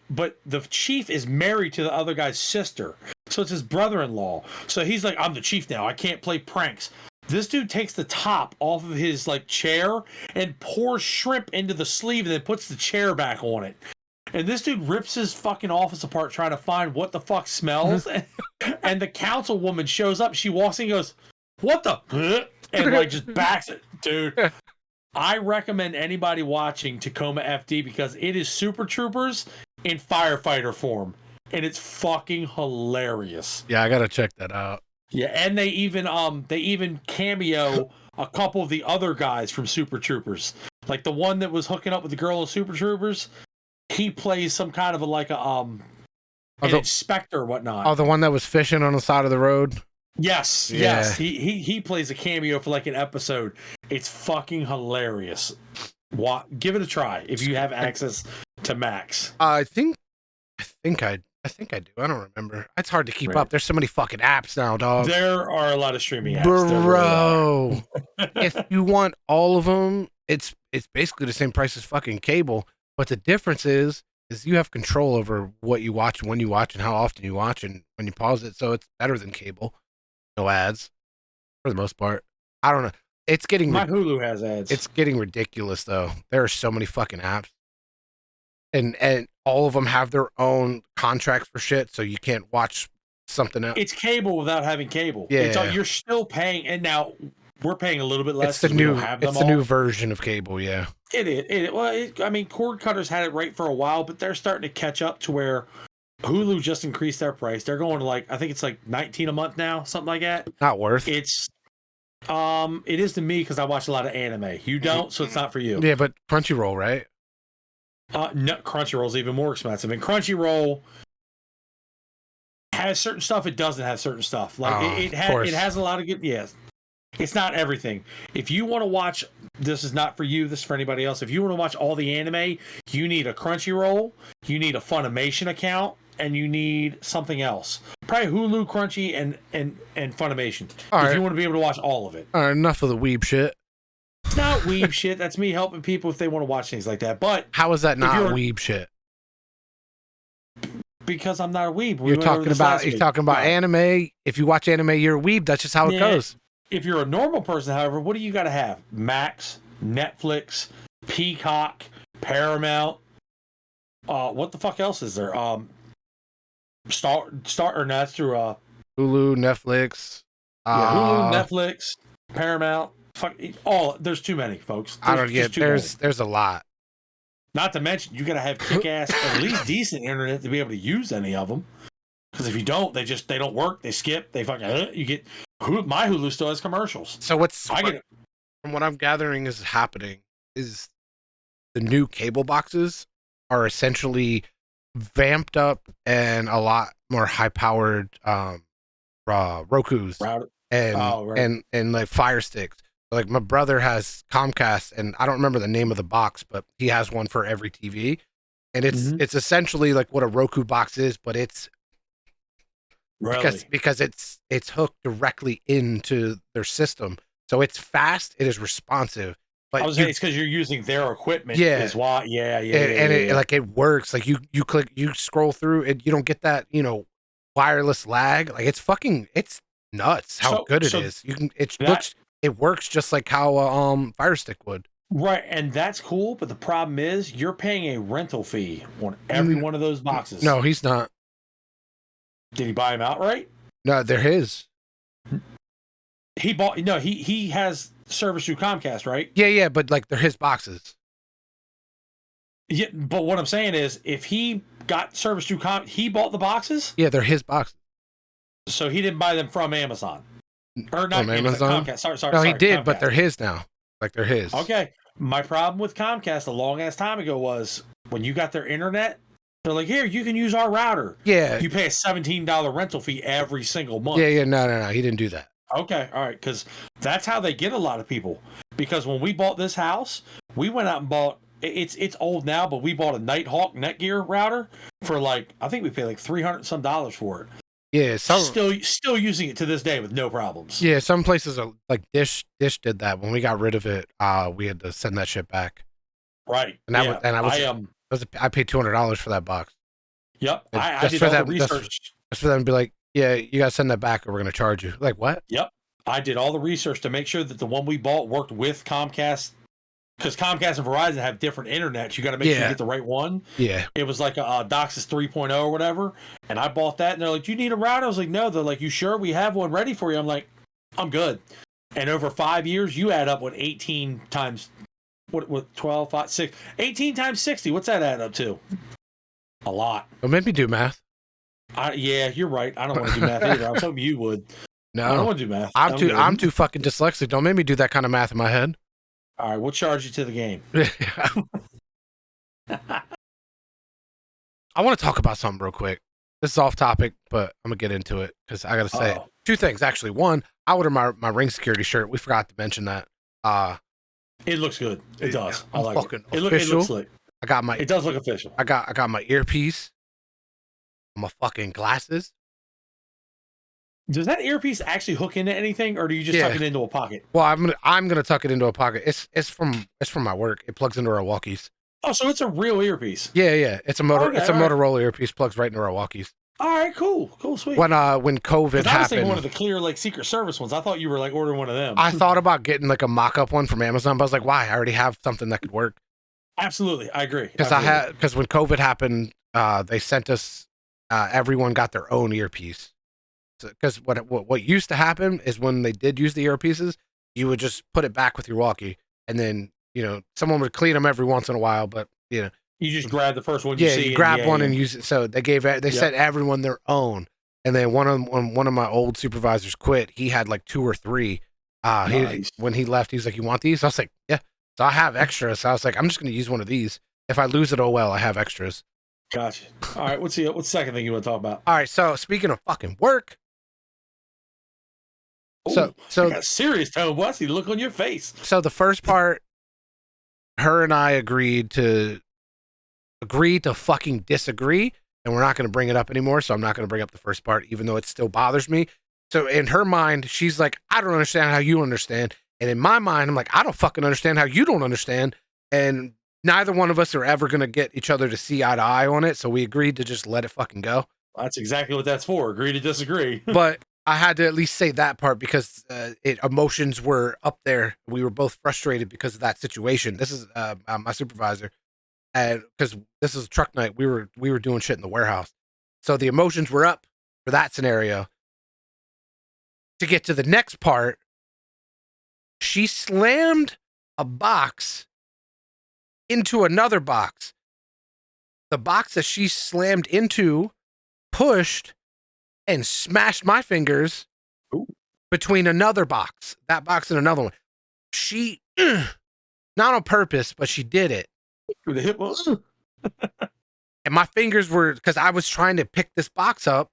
the chief is married to the other guy's sister, so it's his brother-in-law. So he's like, I'm the chief now. I can't play pranks. This dude takes the top off of his like chair and pours shrimp into the sleeve, and then puts the chair back on it. And this dude rips his fucking office apart trying to find what the fuck smells. And the councilwoman shows up. She walks in and goes, what the? And like just backs it. Dude, I recommend anybody watching Tacoma FD because it is Super Troopers in firefighter form. And it's fucking hilarious. Yeah, I got to check that out. Yeah, and they even cameo a couple of the other guys from Super Troopers. Like the one that was hooking up with the girl in Super Troopers. He plays some kind of an inspector or whatnot. Oh, the one that was fishing on the side of the road? Yes, yeah. Yes. He plays a cameo for like an episode. It's fucking hilarious. Give it a try if you have access to Max. I think I do. I don't remember. It's hard to keep up. There's so many fucking apps now, dog. There are a lot of streaming apps. Bro, if you want all of them, it's basically the same price as fucking cable. But the difference is you have control over what you watch, when you watch, and how often you watch, and when you pause it. So it's better than cable. No ads, for the most part. I don't know. It's getting my Hulu has ads. It's getting ridiculous though. There are so many fucking apps. and all of them have their own contracts for shit, so you can't watch something else. It's cable without having cable. Yeah, you're still paying, and now we're paying a little bit less. It's the new version of cable. Yeah, it is. Well, I mean, cord cutters had it right for a while, but they're starting to catch up to where Hulu just increased their price. They're going to I think it's like $19 a month now, something like that. Not worth. It's it is to me because I watch a lot of anime. You don't, so it's not for you. Yeah, but Crunchyroll, right? No, Crunchyroll's even more expensive, and Crunchyroll has certain stuff. It doesn't have certain stuff. It has a lot of good. Yes, it's not everything. If you want to watch, this is not for you. This is for anybody else. If you want to watch all the anime, you need a Crunchyroll. You need a Funimation account. And you need something else. Probably Hulu, Crunchy, and Funimation. If you want to be able to watch all of it. All right, enough of the weeb shit. It's not weeb shit. That's me helping people if they want to watch things like that. But how is that not weeb shit? Because I'm not a weeb. You're talking about anime. If you watch anime, you're a weeb. That's just how it goes. If you're a normal person, however, what do you got to have? Max, Netflix, Peacock, Paramount. What the fuck else is there? Star or no, that's through Hulu, Netflix. Hulu, Netflix, Paramount. Fuck there's too many, folks. There's a lot. Not to mention you gotta have kick ass at least decent internet to be able to use any of them. Because if you don't, they don't work, they skip, they fucking you get my Hulu still has commercials. So from what I'm gathering is happening is the new cable boxes are essentially vamped up and a lot more high powered Roku's and like Fire Sticks. Like my brother has Comcast, and I don't remember the name of the box, but he has one for every TV, and it's essentially like what a Roku box is, but it's because it's hooked directly into their system, so it's fast, it is responsive. But I was saying it's because you're using their equipment. Is why. It works. Like you click, you scroll through it. You don't get that, wireless lag. Like it's nuts how good it is. It works just like how Fire Stick would. Right, and that's cool. But the problem is you're paying a rental fee on every one of those boxes. No, he's not. Did he buy them outright? No, they're his. He has service through Comcast, right? Yeah, but like they're his boxes. Yeah, but what I'm saying is, if he got service through he bought the boxes. Yeah, they're his boxes. So he didn't buy them from Amazon, or not from Amazon. Comcast. Sorry. No, he did, Comcast. but they're his now. Like they're his. Okay. My problem with Comcast a long ass time ago was when you got their internet, they're like, here, you can use our router. Yeah. You pay a $17 rental fee every single month. Yeah. No. He didn't do that. Okay, all right, because that's how they get a lot of people. Because when we bought this house, we went out and bought. It's old now, but we bought a Nighthawk Netgear router for I think we paid like $300 some for it. Yeah, still using it to this day with no problems. Yeah, some places are like Dish did that. When we got rid of it, we had to send that shit back. Right, and I paid $200 for that box. Yep, I did all the research. Just for them to be like, yeah, you gotta send that back or we're gonna charge you. Like what? Yep. I did all the research to make sure that the one we bought worked with Comcast, because Comcast and Verizon have different internets. You got to make sure you get the right one. Yeah. It was like a DOCSIS 3.0 or whatever, and I bought that, and they're like, "Do you need a router?" I was like, "No." They're like, "You sure? We have one ready for you." I'm like, "I'm good." And over 5 years, you add up 18 times 12, 5, 6, 18 times 60. What's that add up to? A lot. Well, maybe do math. Yeah, you're right. I don't want to do math either. I was hoping you would. No, I don't want to do math. I'm too fucking dyslexic. Don't make me do that kind of math in my head. All right, we'll charge you to the game. I want to talk about something real quick. This is off topic, but I'm gonna get into it because I gotta say two things. Actually, one, I ordered my ring security shirt. We forgot to mention that. It looks good. It does. I like it. It looks slick. It does look official. I got my earpiece. My fucking glasses. Does that earpiece actually hook into anything, or do you just tuck it into a pocket? Well, I'm gonna tuck it into a pocket. It's from my work. It plugs into our walkies. Oh, so it's a real earpiece. Yeah. It's a Motorola earpiece. Plugs right into our walkies. All right, cool, sweet. When COVID happened, I was thinking one of the clear Secret Service ones. I thought you were ordering one of them. I thought about getting a mock-up one from Amazon, but I was like, why? I already have something that could work. Absolutely, I agree. Because when COVID happened, they sent us. Everyone got their own earpiece. Because what used to happen is when they did use the earpieces, you would just put it back with your walkie, and then someone would clean them every once in a while. But you just grab the first one. You grab one and use it. So they sent everyone their own, and then one of my old supervisors quit. He had like 2 or 3. Nice. When he left, he's like, "You want these?" I was like, "Yeah." So I have extras. So I was like, "I'm just going to use one of these. If I lose it, oh well, I have extras." Gotcha. All right. What's the second thing you want to talk about? All right. So speaking of fucking work. So I got a serious tone. What's the look on your face? So the first part, her and I agreed to fucking disagree, and we're not going to bring it up anymore. So I'm not going to bring up the first part, even though it still bothers me. So in her mind, she's like, I don't understand how you understand. And in my mind, I'm like, I don't fucking understand how you don't understand. And neither one of us are ever going to get each other to see eye to eye on it. So we agreed to just let it fucking go. That's exactly what that's for. Agree to disagree. But I had to at least say that part because emotions were up there. We were both frustrated because of that situation. This is my supervisor, and because this is truck night, we were doing shit in the warehouse, so the emotions were up for that scenario. To get to the next part, she slammed a box into another box. The box that she slammed into pushed and smashed my fingers between another box, that box and another one. She, not on purpose, but she did it. And my fingers were, because I was trying to pick this box up,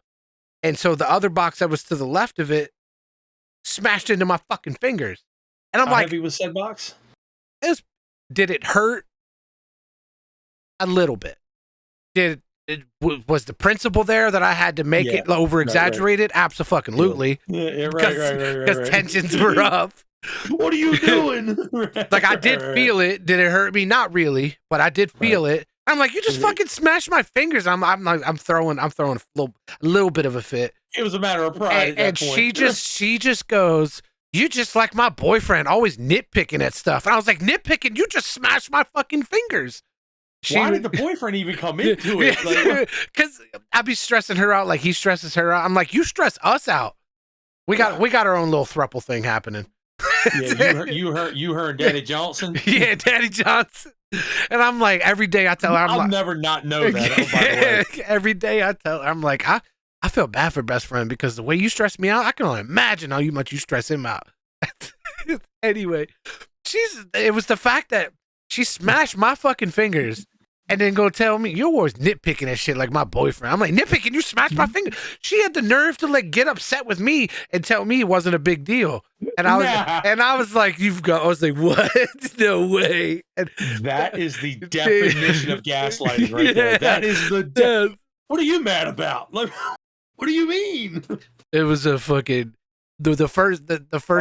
and so the other box that was to the left of it smashed into my fucking fingers. And I'm How like, heavy was said box? Did it hurt? A little bit. Was the principle there that I had to make it over exaggerated? Right. Absolutely. Yeah, right. Because tensions were up. What are you doing? Like I did feel it. Did it hurt me? Not really, but I did feel it. I'm like, you just fucking smashed my fingers. I'm throwing a little bit of a fit. It was a matter of pride. And she just goes, "You just like my boyfriend, always nitpicking at stuff." And I was like, nitpicking? You just smashed my fucking fingers. Why did the boyfriend even come into it? Because I'd be stressing her out like he stresses her out. I'm like, you stress us out. We got our own little thruple thing happening. Yeah, you heard Daddy Johnson. Yeah, Daddy Johnson. And I'm like, every day I tell her, I'll never not know that. Oh, by the way. Every day I tell her, I'm like, I feel bad for best friend because the way you stress me out, I can only imagine how much you stress him out. Anyway, it was the fact that she smashed my fucking fingers and then go tell me you're always nitpicking at shit like my boyfriend. I'm like, nitpicking? You smashed my finger? She had the nerve to like get upset with me and tell me it wasn't a big deal. And I was like, I was like, what? No way. And that is the definition of gaslighting right there. That is what are you mad about? Like, what do you mean? It was a fucking the first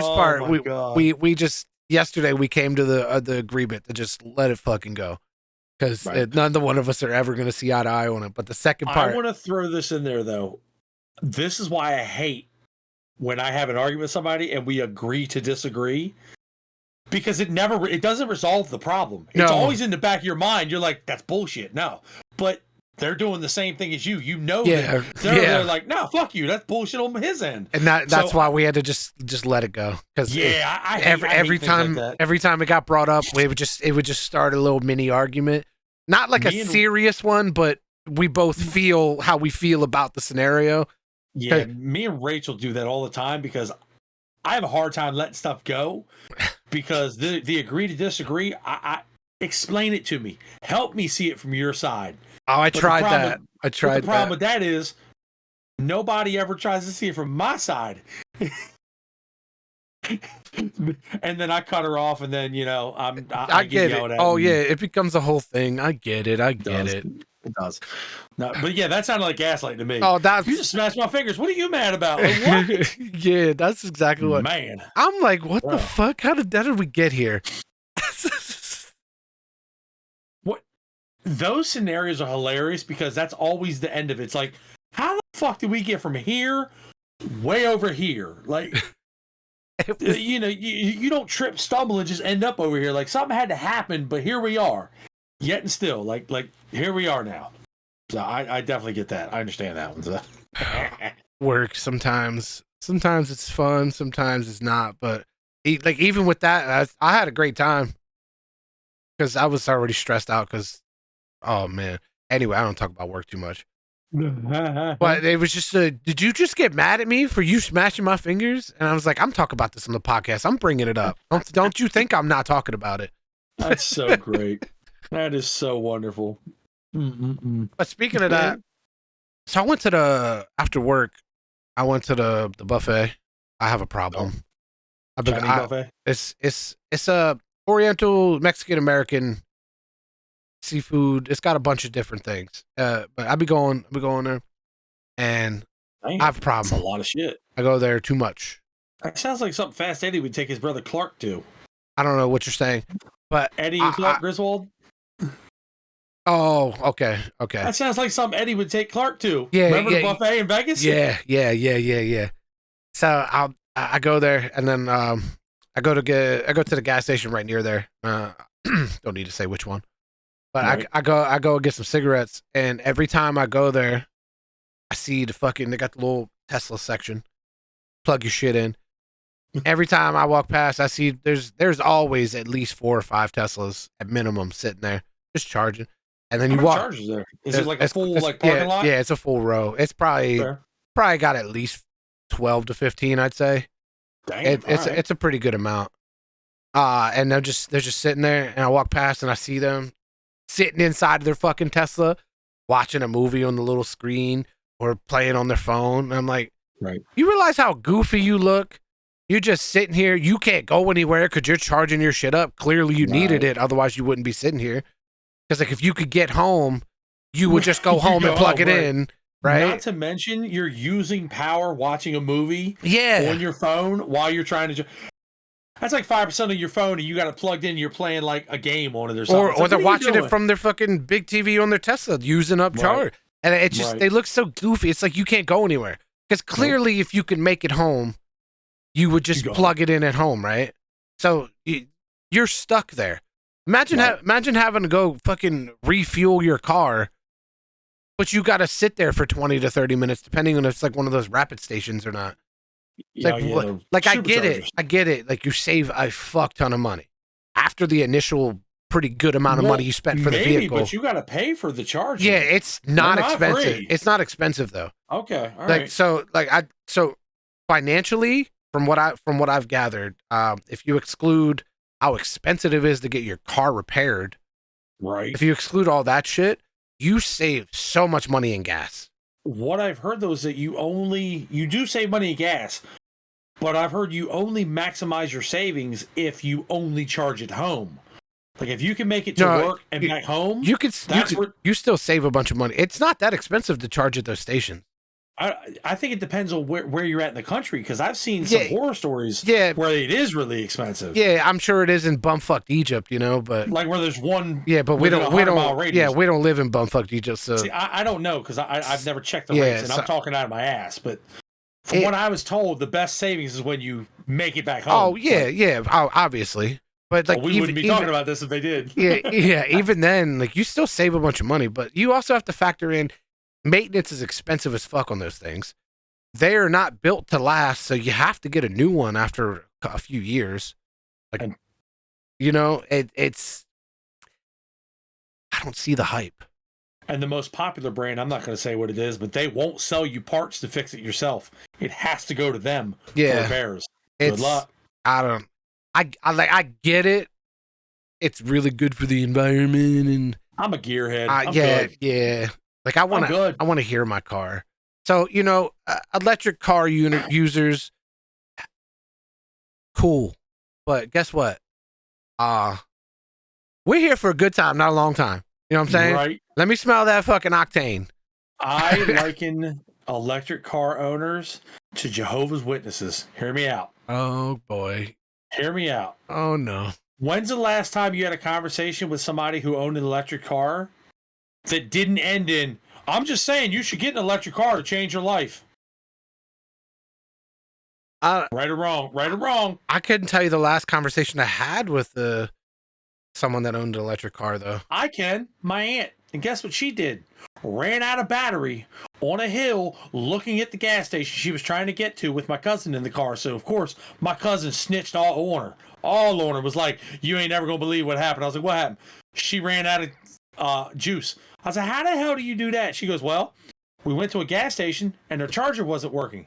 part. We just yesterday we came to the agreement to just let it fucking go. Because none of one of us are ever going to see eye to eye on it. But the second part... I want to throw this in there, though. This is why I hate when I have an argument with somebody and we agree to disagree. Because it doesn't resolve the problem. It's always in the back of your mind. You're like, that's bullshit. No. But they're doing the same thing as you. You know that. They're like, no, fuck you. That's bullshit on his end. And that's why we had to just let it go. Because every time it got brought up, it would just start a little mini argument. Not like a serious one, but we both feel how we feel about the scenario. Yeah, me and Rachel do that all the time because I have a hard time letting stuff go because the agree to disagree. I explain it to me. Help me see it from your side. Oh, I tried that. The problem with that is nobody ever tries to see it from my side. And then I cut her off, and then I get it. Oh yeah, it becomes a whole thing. I get it. It does. No, but yeah, that sounded like gaslight to me. Oh, you just smashed my fingers. What are you mad about? Like, what? Yeah, that's exactly what. Man, I'm like, what the fuck? How did we get here? What? Those scenarios are hilarious because that's always the end of it. It's like, how the fuck did we get from here way over here? Like. You don't trip, stumble, and just end up over here. Like something had to happen, but here we are. yet and still, like here we are now. So I definitely get that. I understand that one. So. Work sometimes. Sometimes it's fun. Sometimes it's not. But like even with that, I had a great time because I was already stressed out. Because oh man. Anyway, I don't talk about work too much. But it was just did you just get mad at me for you smashing my fingers? And I was like, I'm talking about this on the podcast. I'm bringing it up. Don't you think I'm not talking about it? That's so great. That is so wonderful. But speaking of that, so I went to after work, I went to the buffet. I have a problem. Buffet? It's a Oriental Mexican American seafood. It's got a bunch of different things. But I'll be going there, and I have a problem. That's a lot of shit. I go there too much. That sounds like something Fast Eddie would take his brother Clark to. I don't know what you're saying, but Eddie and Clark Griswold. Oh, okay. That sounds like something Eddie would take Clark to. Yeah, remember the buffet in Vegas? Yeah. So I go there, and then I go to the gas station right near there. Don't need to say which one, but right. I go get some cigarettes, and every time I go there, I see they got the little Tesla section. Plug your shit in. Every time I walk past, I see there's always at least 4 or 5 Teslas at minimum sitting there just charging. And then you walk. Charges there? Is it like a full parking lot? Yeah, it's a full row. It's probably got at least 12 to 15, I'd say. Damn, it's a pretty good amount. And they're just sitting there, and I walk past and I see them sitting inside of their fucking Tesla, watching a movie on the little screen or playing on their phone. And I'm like, right. You realize how goofy you look? You're just sitting here. You can't go anywhere because you're charging your shit up. Clearly, you needed it. Otherwise, you wouldn't be sitting here. Because like if you could get home, you would just go home and plug it in, right? Not to mention you're using power watching a movie on your phone while you're trying to. That's like 5% of your phone, and you got it plugged in. You're playing like a game on it or something. Or they're watching it from their fucking big TV on their Tesla, using up charge, and it's just they look so goofy. It's like you can't go anywhere because clearly, if you can make it home, you would just plug it in at home, right? So you're stuck there. Imagine having to go fucking refuel your car, but you got to sit there for 20 to 30 minutes, depending on if it's like one of those rapid stations or not. I get it. Like you save a fuck ton of money after the initial pretty good amount of money you spent for the vehicle. But you got to pay for the charge. Yeah, it's not expensive. Free. It's not expensive though. Okay, all right. So financially, from what I've gathered, if you exclude how expensive it is to get your car repaired, right? If you exclude all that shit, you save so much money in gas. What I've heard though is that you do save money in gas, but I've heard you only maximize your savings if you only charge at home. Like if you can make it to work and back home, you still save a bunch of money. It's not that expensive to charge at those stations. I think it depends on where you're at in the country, because I've seen some horror stories where it is really expensive. Yeah, I'm sure it is in bumfucked Egypt, but like where there's one. Yeah, but we don't live in bumfucked Egypt. So see, I don't know because I've never checked the rates, and I'm talking out of my ass. But from what I was told, the best savings is when you make it back home. Oh yeah, obviously. But like we wouldn't be talking about this if they did. yeah. Even then, like you still save a bunch of money, but you also have to factor in. Maintenance is expensive as fuck on those things. They are not built to last, so you have to get a new one after a few years. Like, it's. I don't see the hype. And the most popular brand, I'm not going to say what it is, but they won't sell you parts to fix it yourself. It has to go to them for repairs. Good luck. I get it. It's really good for the environment, and I'm a gearhead. Yeah. Like I want to hear my car. So, electric car users, cool. But guess what? We're here for a good time, not a long time. You know what I'm saying? Right. Let me smell that fucking octane. I liken electric car owners to Jehovah's Witnesses. Hear me out. Oh, boy. Hear me out. Oh, no. When's the last time you had a conversation with somebody who owned an electric car that didn't end in, I'm just saying you should get an electric car to change your life? Right or wrong? I couldn't tell you the last conversation I had with someone that owned an electric car, though. I can. My aunt. And guess what she did? Ran out of battery on a hill looking at the gas station she was trying to get to with my cousin in the car. So, of course, my cousin snitched all on her. All on her. Was like, you ain't never going to believe what happened. I was like, what happened? She ran out of juice. I was like, how the hell do you do that? She goes, well, we went to a gas station and their charger wasn't working.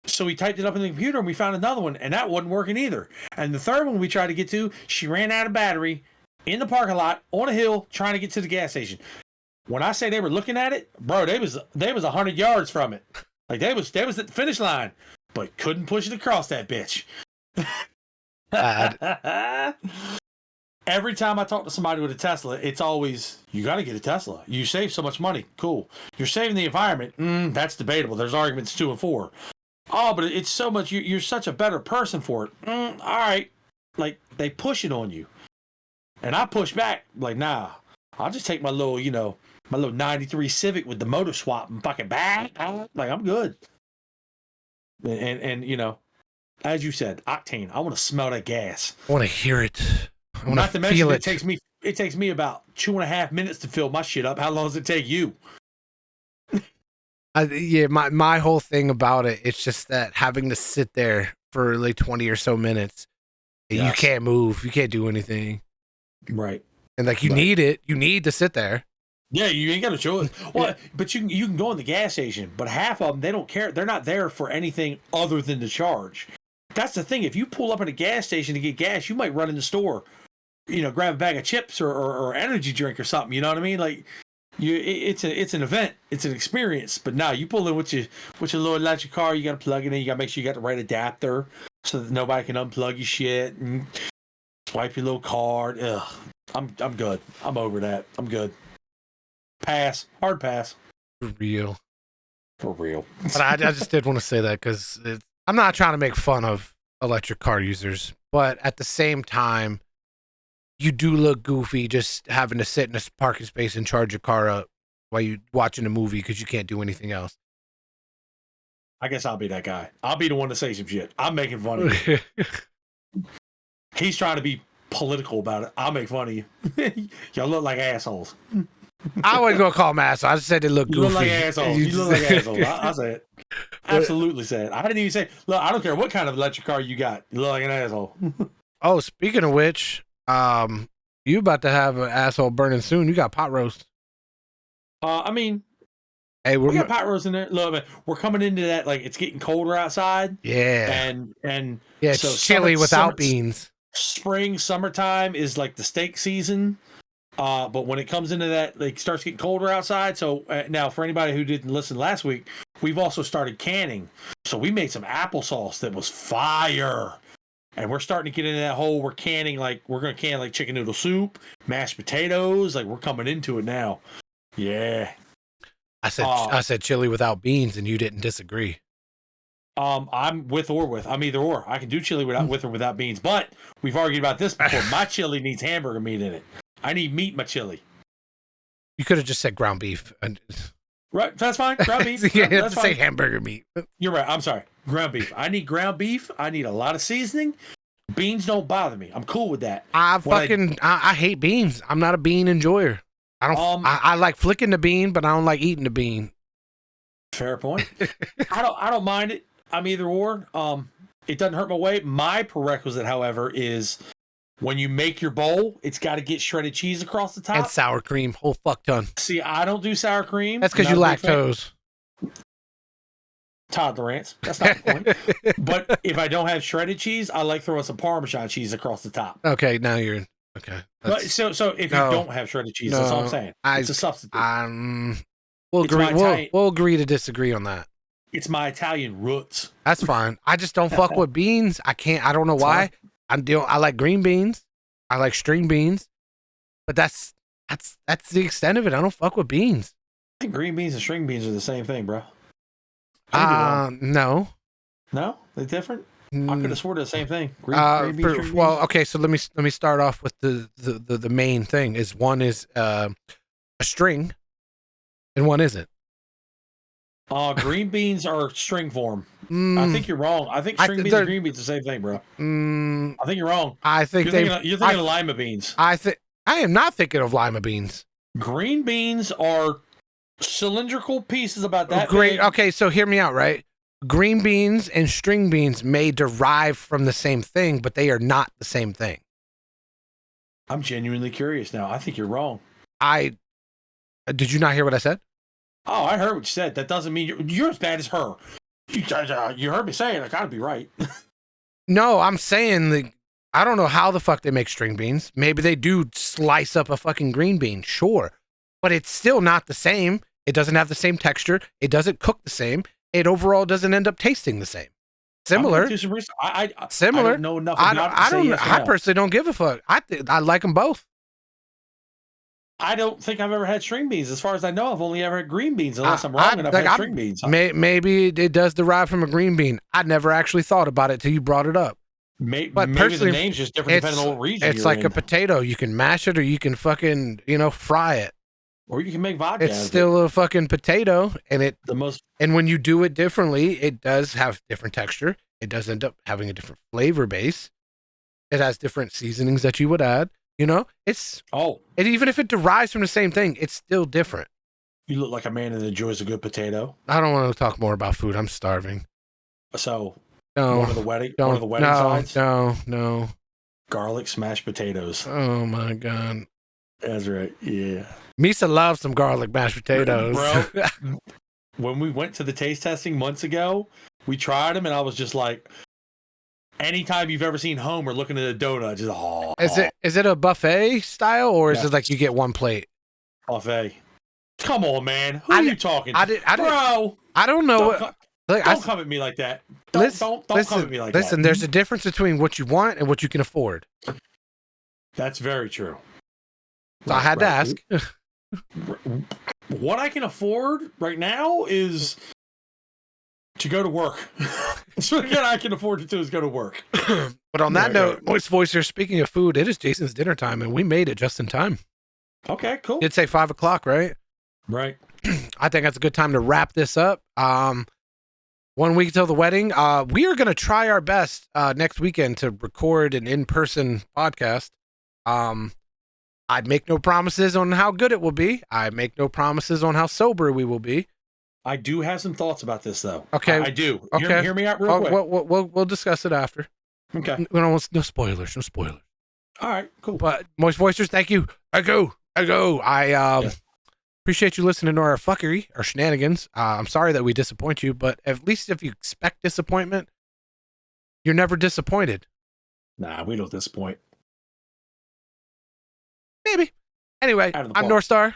So we typed it up in the computer and we found another one and that wasn't working either. And the third one we tried to get to, she ran out of battery in the parking lot on a hill trying to get to the gas station. When I say they were looking at it, bro, they was 100 yards from it. Like they was at the finish line, but couldn't push it across that bitch. Every time I talk to somebody with a Tesla, it's always, you got to get a Tesla. You save so much money. Cool. You're saving the environment. That's debatable. There's arguments 2 and 4. Oh, but it's so much. You're such a better person for it. All right. Like they push it on you. And I push back. Like, nah, I'll just take my little, my little 93 Civic with the motor swap and fucking back. Like, I'm good. And as you said, octane. I want to smell that gas. I want to hear it. I want Not to to mention, feel it takes me about 2.5 minutes to fill my shit up. How long does it take you? My whole thing about it, it's just that having to sit there for like 20 or so minutes, yes. You can't move, you can't do anything. Right. And like you need it. You need to sit there. Yeah, you ain't got a choice. Well, but you can go in the gas station, but half of them, they don't care. They're not there for anything other than to charge. That's the thing. If you pull up at a gas station to get gas, you might run in the store, grab a bag of chips or energy drink or something. You know what I mean? Like, it's an event. It's an experience. But now you pull in with your little electric car, you got to plug it in. You got to make sure you got the right adapter so that nobody can unplug your shit and swipe your little card. Ugh. I'm good. I'm over that. I'm good. Pass. Hard pass. For real. But I just did want to say that because I'm not trying to make fun of electric car users, but at the same time, you do look goofy just having to sit in a parking space and charge your car up while you're watching a movie because you can't do anything else. I guess I'll be that guy. I'll be the one to say some shit. I'm making fun of you. He's trying to be political about it. I'll make fun of you. Y'all look like assholes. I wasn't gonna call them assholes. I just said they look goofy. You look like assholes. You look like assholes. I said it. Absolutely said it. I didn't even say, look, I don't care what kind of electric car you got. You look like an asshole. Oh, speaking of which, you about to have an asshole burning soon. You got pot roast. Hey, we got pot roast in there. Look, we're coming into that, like, it's getting colder outside. Yeah. And yeah, it's so chilly without beans. Spring, summertime is like the steak season. But when it comes into that, like, starts getting colder outside. So now, for anybody who didn't listen last week, we've also started canning. So we made some applesauce that was fire. And we're starting to get into that hole. We're canning, like, we're going to can like chicken noodle soup, mashed potatoes. Like, we're coming into it now. Yeah. I said chili without beans, and you didn't disagree. I'm with or with. I'm either or. I can do chili with or without beans. But we've argued about this before. My chili needs hamburger meat in it. I need meat in my chili. You could have just said ground beef. Right, that's fine. Ground beef. You have to say hamburger meat. You're right. I'm sorry. Ground beef. I need ground beef. I need a lot of seasoning. Beans don't bother me. I'm cool with that. I hate beans. I'm not a bean enjoyer. I like flicking the bean, but I don't like eating the bean. Fair point. I don't mind it. I'm either or. It doesn't hurt my weight. My prerequisite, however, is when you make your bowl, it's got to get shredded cheese across the top. And sour cream, whole fuck ton. See, I don't do sour cream. That's because you lactose. Tolerance. That's not the point. But if I don't have shredded cheese, I like throwing some Parmesan cheese across the top. Okay, now you're okay. But so if you don't have shredded cheese, that's all I'm saying. It's a substitute. We'll agree to disagree on that. It's my Italian roots. That's fine. I just don't fuck with beans. I don't know why. I like green beans. I like string beans. But that's the extent of it. I don't fuck with beans. I think green beans and string beans are the same thing, bro. No. No? They're different? I could have sworn they're the same thing. Green beans, okay, so let me start off with the main thing. Is one is a string and one isn't. Green beans are string form. I think you're wrong. I think string beans and green beans are the same thing, bro. I think you're wrong. I think you're thinking of lima beans. I think I am not thinking of lima beans. Green beans are cylindrical pieces about that Great. big. Okay, so hear me out, right? Green beans and string beans may derive from the same thing, but they are not the same thing. I'm genuinely curious now. I think you're wrong. Did you not hear what I said? Oh, I heard what you said. That doesn't mean you're as bad as her. You heard me say it. I gotta be right. No, I'm saying I don't know how the fuck they make string beans. Maybe they do slice up a fucking green bean, sure. But it's still not the same. It doesn't have the same texture. It doesn't cook the same. It overall doesn't end up tasting the same. Similar. I Similar. don't know enough about I personally don't give a fuck. I like them both. I don't think I've ever had string beans. As far as I know, I've only ever had green beans, unless I'm wrong and I've had string beans. Maybe it does derive from a green bean. I never actually thought about it till you brought it up. But maybe the name's just different depending on what region it's like a potato. You can mash it or you can fucking, fry it. Or you can make vodka. It's still a fucking potato, and and when you do it differently, it does have different texture. It does end up having a different flavor base. It has different seasonings that you would add. And even if it derives from the same thing, it's still different. You look like a man that enjoys a good potato. I don't want to talk more about food. I'm starving. So no, one of the wedding sides. No. Garlic smashed potatoes. Oh my god. That's right. Yeah. Misa loves some garlic mashed potatoes. Bro, when we went to the taste testing months ago, we tried them and I was just like, anytime you've ever seen Homer looking at a donut, just Is it a buffet style or is it like you get one plate? Buffet. Come on, man. Who are you talking to? Bro. I don't know don't come at me like that. Don't come at me like that. Listen, there's a difference between what you want and what you can afford. That's very true. So I had to ask. What I can afford right now is to go to work. That's what I can afford to do is go to work. But on that note, Moist Voicer, speaking of food, it is Jason's dinner time, and we made it just in time. Okay, cool. It'd say 5 o'clock, right? Right. I think that's a good time to wrap this up. 1 week till the wedding. We are going to try our best next weekend to record an in-person podcast. I'd make no promises on how good it will be. I make no promises on how sober we will be. I do have some thoughts about this, though. Okay. I do. Okay. Hear me out real quick. We'll discuss it after. Okay. No spoilers. All right, cool. But Moist Voicers, thank you. I go. I appreciate you listening to our fuckery, our shenanigans. I'm sorry that we disappoint you, but at least if you expect disappointment, you're never disappointed. Nah, we don't disappoint. Maybe. Anyway, I'm Northstar.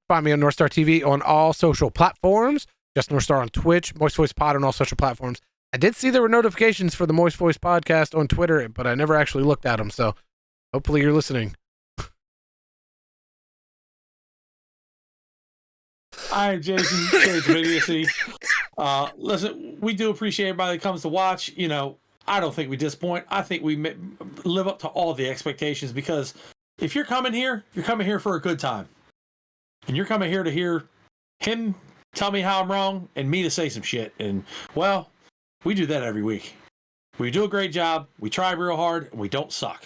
Find me on Northstar TV on all social platforms. Just Northstar on Twitch, Moist Voice Pod on all social platforms. I did see there were notifications for the Moist Voice Podcast on Twitter, but I never actually looked at them, so hopefully you're listening. All right, Jason, Shades of Idiocy. Listen, we do appreciate everybody that comes to watch. I don't think we disappoint. I think we live up to all the expectations because if you're coming here for a good time. And you're coming here to hear him tell me how I'm wrong and me to say some shit. And, well, we do that every week. We do a great job. We try real hard, and we don't suck.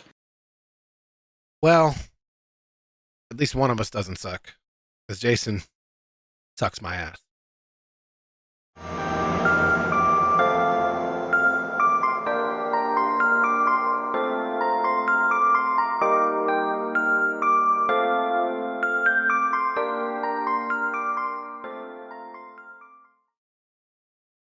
Well, at least one of us doesn't suck. Because Jayson sucks my ass.